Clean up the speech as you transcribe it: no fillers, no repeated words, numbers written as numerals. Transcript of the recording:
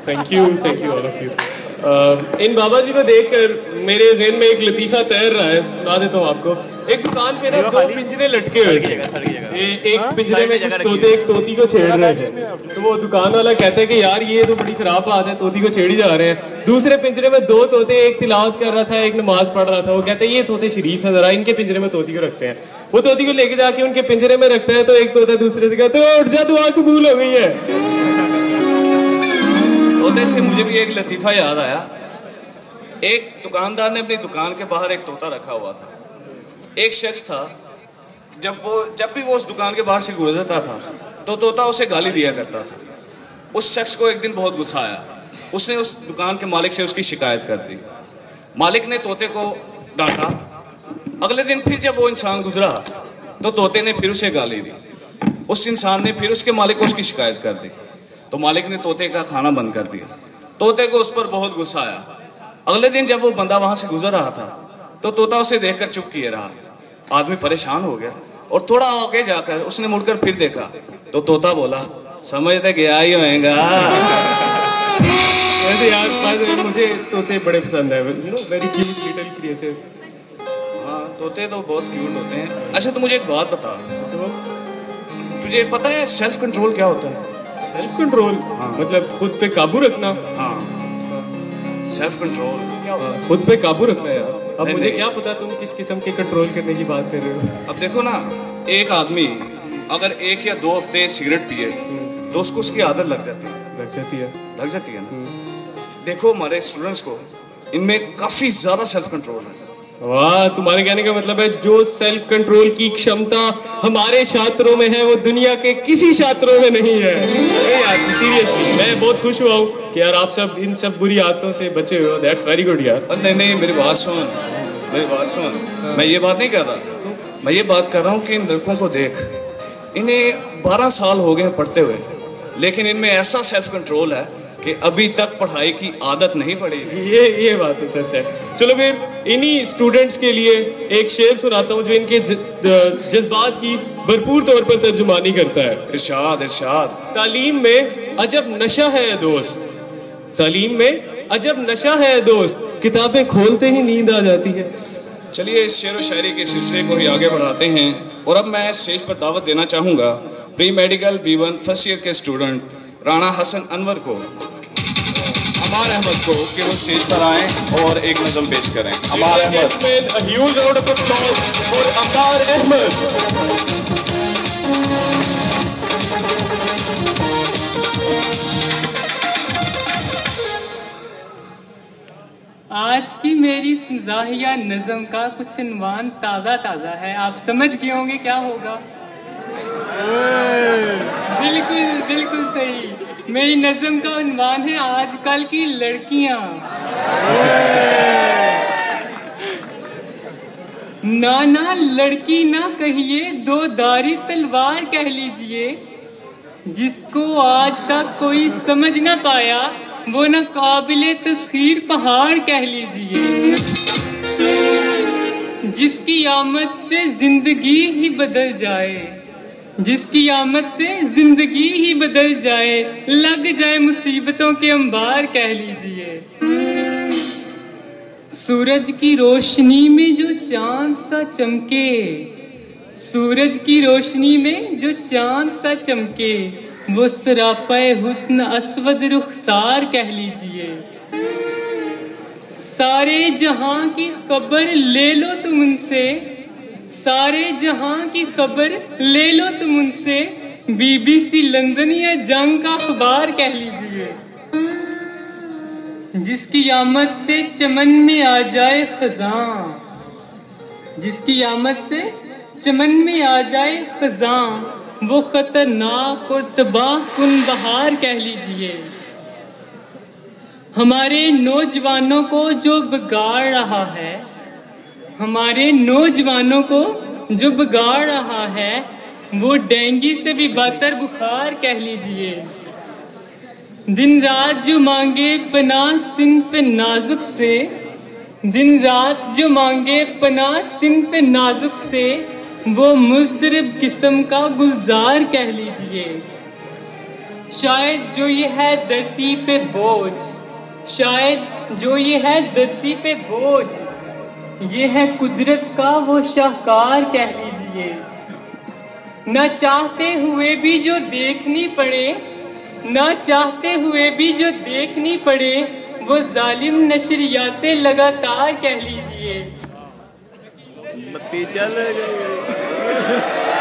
Thank you all of you. इन बाबा जी को देखकर मेरे ज़हन में एक लतीफ़ा तैर रहा है, सुना देता हूँ आपको। एक दुकान पे ना दो पिंजरे लटके हुए थे। एक पिंजरे में कुछ तोते एक तोती को छेड़ रहे थे, तो वो दुकान वाला कहता है कि यार ये तो बड़ी खराब बात है, तोती को छेड़ ही जा रहे हैं। दूसरे पिंजरे में दो तोते, एक तिलावत कर रहा था, एक नमाज पढ़ रहा था। वो कहते हैं ये तोते शरीफ है, जरा इनके पिंजरे में तोती को रखते हैं। वो तोती को लेके जाके उनके पिंजरे में रखते हैं, तो एक तोता दूसरे से कहता है उठ जा, दुआ कबूल हो गई है। तोते से मुझे भी एक लतीफा याद आया। एक दुकानदार ने अपनी दुकान के बाहर एक तोता रखा हुआ था। एक शख्स था, जब भी वो उस दुकान के बाहर से गुजरता था तो तोता उसे गाली दिया करता था। उस शख्स को एक दिन बहुत गुस्सा आया। उसने उस दुकान के मालिक से उसकी शिकायत कर दी। मालिक ने तोते को डांटा। अगले दिन फिर जब वो इंसान गुजरा तो तोते ने फिर उसे गाली दी। उस इंसान ने फिर उसके मालिक को उसकी शिकायत कर दी, तो मालिक ने तोते का खाना बंद कर दिया। तोते को उस पर बहुत गुस्सा आया। अगले दिन जब वो बंदा वहां से गुजर रहा था तो तोता उसे देखकर चुप किए रहा। आदमी परेशान हो गया और थोड़ा आगे जाकर उसने मुड़कर फिर देखा तो तोता बोला, समझ तो गया ही होएगा। वैसे यार मुझे तोते बड़े पसंद है, you know, very cute little creature. हाँ, तोते तो बहुत क्यूट होते हैं। अच्छा, तो मुझे एक बात बता, तुझे पता है सेल्फ कंट्रोल क्या होता है? Self control? हाँ। मतलब खुद पे काबू रखना। हाँ, सेल्फ कंट्रोल क्या होता है? खुद पे काबू रखना यार। अब नहीं, मुझे नहीं। क्या पता तुम किस किस्म के कंट्रोल करने की बात कर रहे हो। अब देखो ना, एक आदमी अगर 1 या 2 हफ्ते सिगरेट पिए तो उसको उसकी आदत लग जाती है ना। देखो हमारे स्टूडेंट्स को, इनमें काफी ज्यादा सेल्फ कंट्रोल है। वाह, तुम्हारे कहने का मतलब है जो सेल्फ कंट्रोल की क्षमता हमारे छात्रों में है वो दुनिया के किसी छात्रों में नहीं है। नहीं यार, सीरियसली मैं बहुत खुश हुआ हूँ कि यार आप सब इन सब बुरी आदतों से बचे हुए हो। दैट्स वेरी गुड यार। नहीं, मेरी बात सुन। मैं ये बात नहीं कर रहा। मैं ये बात कर रहा हूँ कि इन लड़कों को देख, इन्हें 12 साल हो गए पढ़ते हुए, लेकिन इनमें ऐसा सेल्फ कंट्रोल है कि अभी तक पढ़ाई की आदत नहीं पड़ी। ये बात तो सच है। चलो फिर इन्हीं स्टूडेंट्स के लिए एक शेर सुनाता हूँ जो इनके जज्बात की भरपूर तौर पर तर्जुमानी करता है। इरशाद। तालीम में अजब नशा है दोस्त, तालीम में अजब नशा है दोस्त, किताबें खोलते ही नींद आ जाती है। चलिए इस शेर व शायरी के सिलसिले को ही आगे बढ़ाते हैं और अब मैं स्टेज पर दावत देना चाहूँगा pre medical B1 first year के स्टूडेंट राणा हसन अनवर को, अमार अहमद को, कि वो स्टेज पर आएं और एक नज़म पेश करें। अमार Ahmad. A huge round of applause for अमार अहमद। आज की मेरी इस मज़ाहिया नज़म का कुछ उन्वान ताज़ा है। आप समझ गए होंगे क्या होगा। बिल्कुल सही। मेरी नज़म का उन्वान है आजकल की लड़कियां। ना लड़की ना कहिए, दो धारी तलवार कह लीजिए। जिसको आज तक कोई समझ ना पाया वो ना काबिले तस्खीर पहाड़ कह लीजिए। जिसकी आमद से जिंदगी ही बदल जाए, जिसकी आमद से जिंदगी ही बदल जाए, लग जाए मुसीबतों के अंबार कह लीजिए। सूरज की रोशनी में जो चांद सा चमके, सूरज की रोशनी में जो चांद सा चमके, वो सरापाए हुस्न अस्वद रुखसार कह लीजिए। सारे जहां की खबर ले लो तुम उनसे, सारे जहां की खबर ले लो तुम उनसे, BBC लंदन या जंग का अखबार कह लीजिए। जिसकी आमद से चमन में आ जाए खजां, जिसकी आमद से चमन में आ जाए खजां, वो खतरनाक और तबाह कुन बहार कह लीजिए। हमारे नौजवानों को जो बिगाड़ रहा है, हमारे नौजवानों को जो बिगाड़ रहा है, वो डेंगू से भी बदतर बुखार कह लीजिए। दिन रात जो मांगे पनाह सिन्फ नाजुक से, दिन रात जो मांगे पनाह सिन्फ नाजुक से, वो मुस्तरब किस्म का गुलजार कह लीजिए। शायद जो ये है धरती पे बोझ, शायद जो ये है धरती पे बोझ, ये है कुदरत का वो शाहकार कह लीजिए। ना चाहते हुए भी जो देखनी पड़े, ना चाहते हुए भी जो देखनी पड़े, वो जालिम नशरियातें लगातार कह लीजिए। बत्ती चल गई।